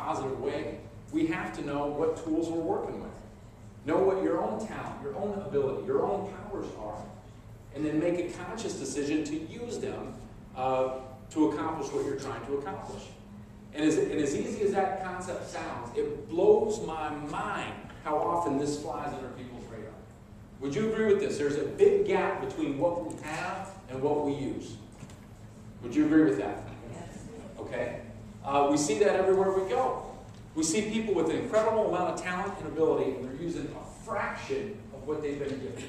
positive way, we have to know what tools we're working with. Know what your own talent, your own ability, your own powers are, and then make a conscious decision to use them to accomplish what you're trying to accomplish. And as easy as that concept sounds, it blows my mind how often this flies under people's radar. Would you agree with this? There's a big gap between what we have and what we use. Would you agree with that? Yes. Okay. We see that everywhere we go. We see people with an incredible amount of talent and ability, and they're using a fraction of what they've been given.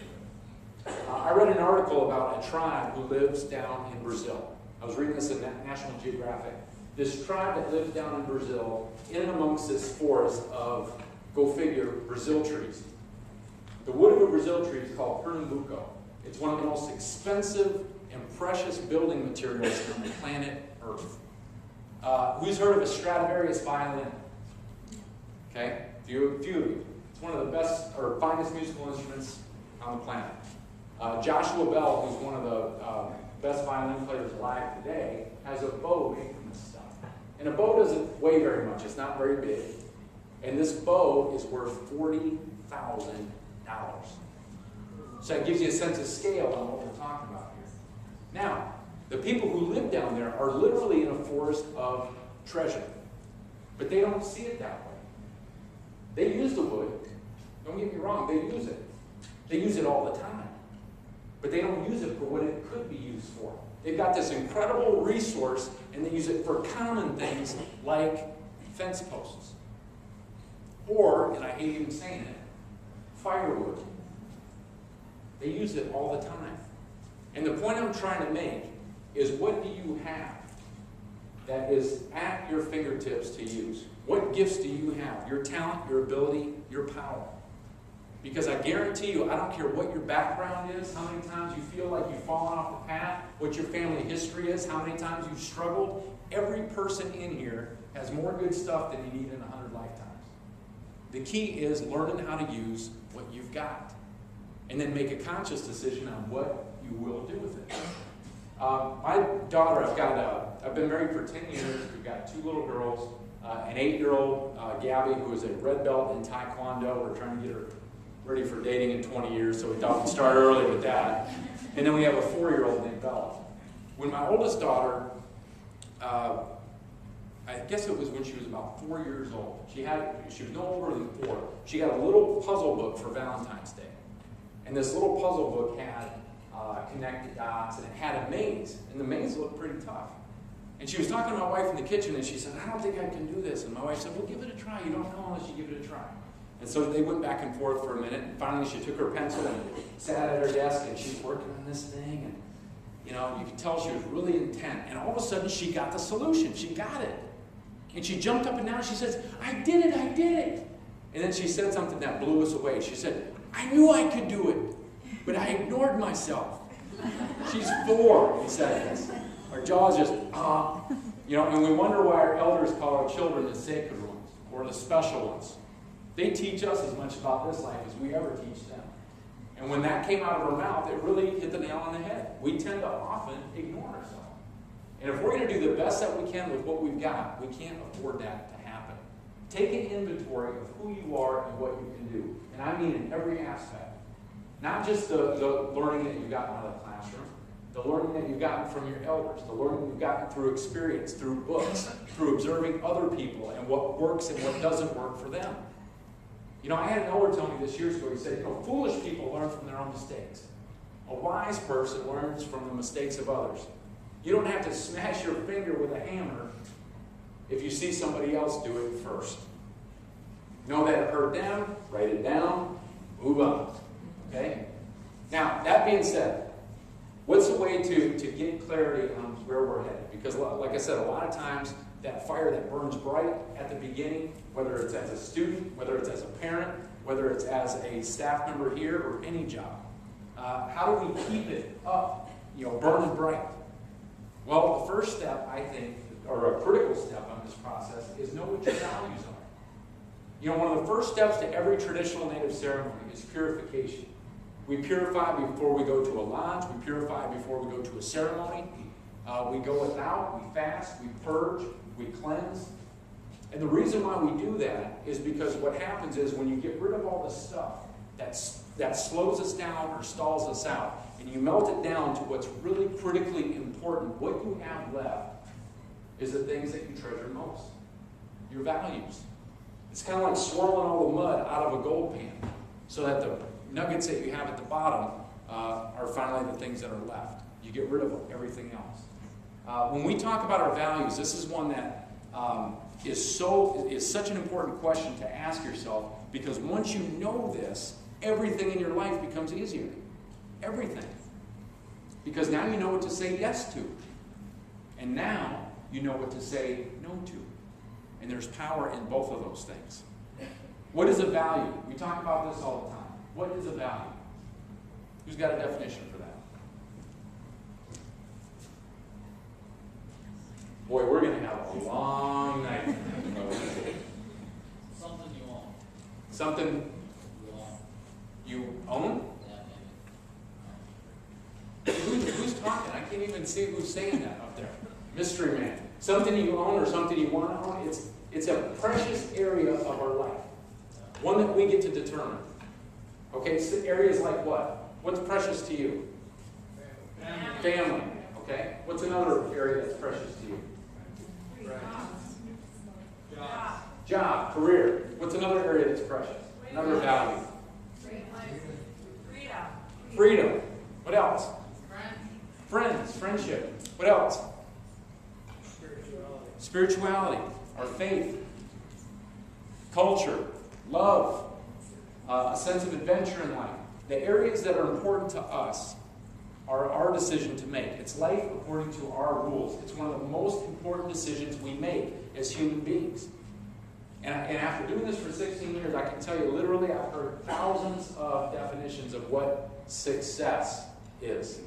I read an article about a tribe who lives down in Brazil. I was reading this in National Geographic. This tribe that lives down in Brazil, in and amongst this forest of, go figure, Brazil trees. The wood of a Brazil tree is called pernambuco. It's one of the most expensive and precious building materials on the planet Earth. Who's heard of a Stradivarius violin? Okay, a few of you. It's one of the best or finest musical instruments on the planet. Joshua Bell, who's one of the best violin players alive today, has a bow made from this stuff. And a bow doesn't weigh very much. It's not very big. And this bow is worth $40,000. So that gives you a sense of scale on what we're talking about here. Now, the people who live down there are literally in a forest of treasure. But they don't see it that way. They use the wood. Don't get me wrong, they use it. They use it all the time. But they don't use it for what it could be used for. They've got this incredible resource, and they use it for common things like fence posts. Or, and I hate even saying it, firewood. They use it all the time. And the point I'm trying to make is, what do you have that is at your fingertips to use? What gifts do you have? Your talent, your ability, your power. Because I guarantee you, I don't care what your background is, how many times you feel like you've fallen off the path, what your family history is, how many times you've struggled, every person in here has more good stuff than you need in 100 lifetimes. The key is learning how to use what you've got. And then make a conscious decision on what you will do with it. My daughter, I've been married for 10 years. We've got 2 little girls, an 8-year-old, Gabby, who is a red belt in Taekwondo. We're trying to get her ready for dating in 20 years, so we thought we'd start early with that. And then we have a 4-year-old named Bella. When my oldest daughter, I guess it was when she was about 4 years old. She was no older than 4. She got a little puzzle book for Valentine's Day. And this little puzzle book had connected dots, and it had a maze. And the maze looked pretty tough. And she was talking to my wife in the kitchen, and she said, I don't think I can do this. And my wife said, well, give it a try. You don't know unless you give it a try. And so they went back and forth for a minute, and finally she took her pencil and sat at her desk, and she's working on this thing, and you could tell she was really intent. And all of a sudden she got the solution. She got it. And she jumped up and down. She says, I did it, I did it. And then she said something that blew us away. She said, I knew I could do it, but I ignored myself. She's 4, he said this. Our jaws just, and we wonder why our elders call our children the sacred ones, or the special ones. They teach us as much about this life as we ever teach them. And when that came out of her mouth, it really hit the nail on the head. We tend to often ignore ourselves. And if we're going to do the best that we can with what we've got, we can't afford that to happen. Take an inventory of who you are and what you can do. And I mean in every aspect. Not just the learning that you've gotten out of the classroom, the learning that you've gotten from your elders, the learning you've gotten through experience, through books, through observing other people and what works and what doesn't work for them. I had an elder tell me this years ago. He said, foolish people learn from their own mistakes. A wise person learns from the mistakes of others. You don't have to smash your finger with a hammer if you see somebody else do it first. Know that it hurt them, write it down, move on. Okay? Now, that being said, what's the way to get clarity on where we're headed? Because, like I said, a lot of times that fire that burns bright at the beginning, whether it's as a student, whether it's as a parent, whether it's as a staff member here, or any job, how do we keep it up, burning bright? Well, the first step, I think, or a critical step on this process, is know what your values are. One of the first steps to every traditional Native ceremony is purification. We purify before we go to a lodge. We purify before we go to a ceremony. We go without, we fast, we purge, we cleanse. And the reason why we do that is because what happens is when you get rid of all the stuff that slows us down or stalls us out, and you melt it down to what's really critically important, what you have left is the things that you treasure most. Your values. It's kind of like swirling all the mud out of a gold pan so that the nuggets that you have at the bottom are finally the things that are left. You get rid of everything else. When we talk about our values, this is one that is such an important question to ask yourself, because once you know this, everything in your life becomes easier. Everything. Because now you know what to say yes to. And now you know what to say no to. And there's power in both of those things. What is a value? We talk about this all the time. What is a value? Who's got a definition for that? Boy, we're going to have a long night. Something you own. Something you own? Who's talking? I can't even see who's saying that up there. Mystery man. Something you own or something you want to own. It's a precious area of our life. One that we get to determine. Okay, so areas like what? What's precious to you? Family. Okay. What's another area that's precious to you? Job. Career. What's another area that's precious? Another value. Freedom. What else? Friends. Friendship. What else? Spirituality. Our faith. Culture. Love. A sense of adventure in life. The areas that are important to us are our decision to make. It's life according to our rules. It's one of the most important decisions we make as human beings. And after doing this for 16 years, I can tell you literally I've heard thousands of definitions of what success is.